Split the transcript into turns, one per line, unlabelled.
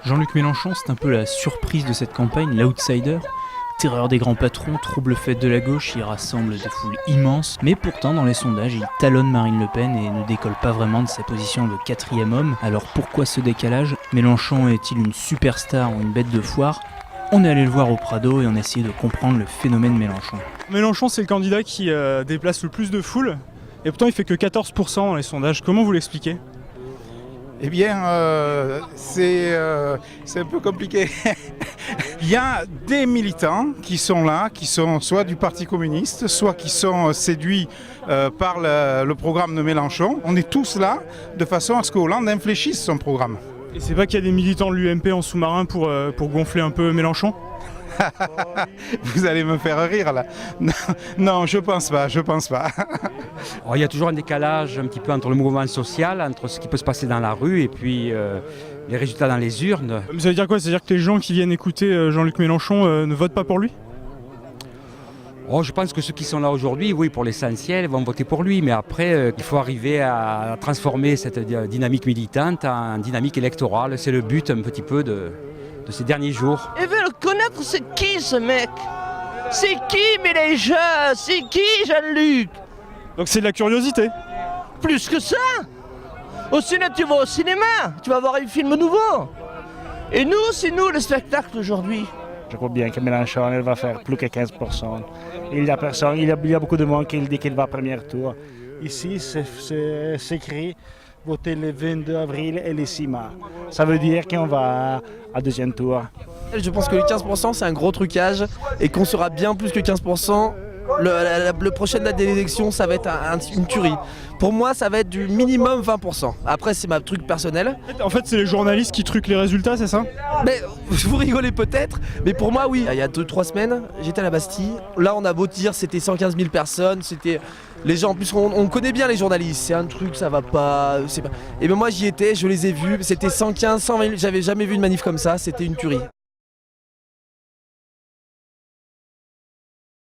Jean-Luc Mélenchon, c'est un peu la surprise de cette campagne, l'outsider. Terreur des grands patrons, trouble fête de la gauche, il rassemble des foules immenses, mais pourtant dans les sondages, il talonne Marine Le Pen et ne décolle pas vraiment de sa position de quatrième homme. Alors pourquoi ce décalage? Mélenchon est-il une superstar ou une bête de foire? On est allé le voir au Prado et on a essayé de comprendre le phénomène Mélenchon.
Mélenchon, c'est le candidat qui déplace le plus de foule, et pourtant il fait que 14% dans les sondages. Comment vous l'expliquez?
Eh bien, c'est un peu compliqué. Il y a des militants qui sont là, qui sont soit du Parti communiste, soit qui sont séduits par le programme de Mélenchon. On est tous là de façon à ce que Hollande infléchisse son programme.
Et c'est pas qu'il y a des militants de l'UMP en sous-marin pour gonfler un peu Mélenchon?
Vous allez me faire rire là. Non, je pense pas.
Alors, il y a toujours un décalage un petit peu entre le mouvement social, entre ce qui peut se passer dans la rue et puis les résultats dans les urnes.
Ça veut dire quoi? C'est-à-dire que les gens qui viennent écouter Jean-Luc Mélenchon ne votent pas pour lui?
Oh, je pense que ceux qui sont là aujourd'hui, oui, pour l'essentiel, vont voter pour lui. Mais après, il faut arriver à transformer cette dynamique militante en dynamique électorale. C'est le but un petit peu de ces derniers jours.
Ils veulent connaître c'est qui ce mec? C'est qui Mélenchon? C'est qui Jean-Luc?
Donc c'est de la curiosité.
Plus que ça! Au cinéma, tu vas au cinéma, tu vas voir un film nouveau. Et nous, c'est nous le spectacle aujourd'hui.
Je crois bien que Mélenchon il va faire plus que 15%. Il y a beaucoup de monde qui dit qu'il va au premier tour. Ici, c'est écrit voter le 22 avril et le 6 mars. Ça veut dire qu'on va à deuxième tour.
Je pense que les 15% c'est un gros trucage et qu'on sera bien plus que 15%. Le prochaine date d'élection, ça va être une tuerie. Pour moi, ça va être du minimum 20%. Après, c'est ma truc personnel.
En fait, c'est les journalistes qui truquent les résultats, c'est ça?
Mais vous rigolez peut-être, mais pour moi, oui. Il y a 2-3 semaines, j'étais à la Bastille. Là, on a beau dire, c'était 115 000 personnes. C'était les gens. En plus, on connaît bien les journalistes. C'est un truc, ça va pas. Et ben moi, j'y étais, je les ai vus. C'était 115, 120 000. J'avais jamais vu une manif comme ça. C'était une tuerie.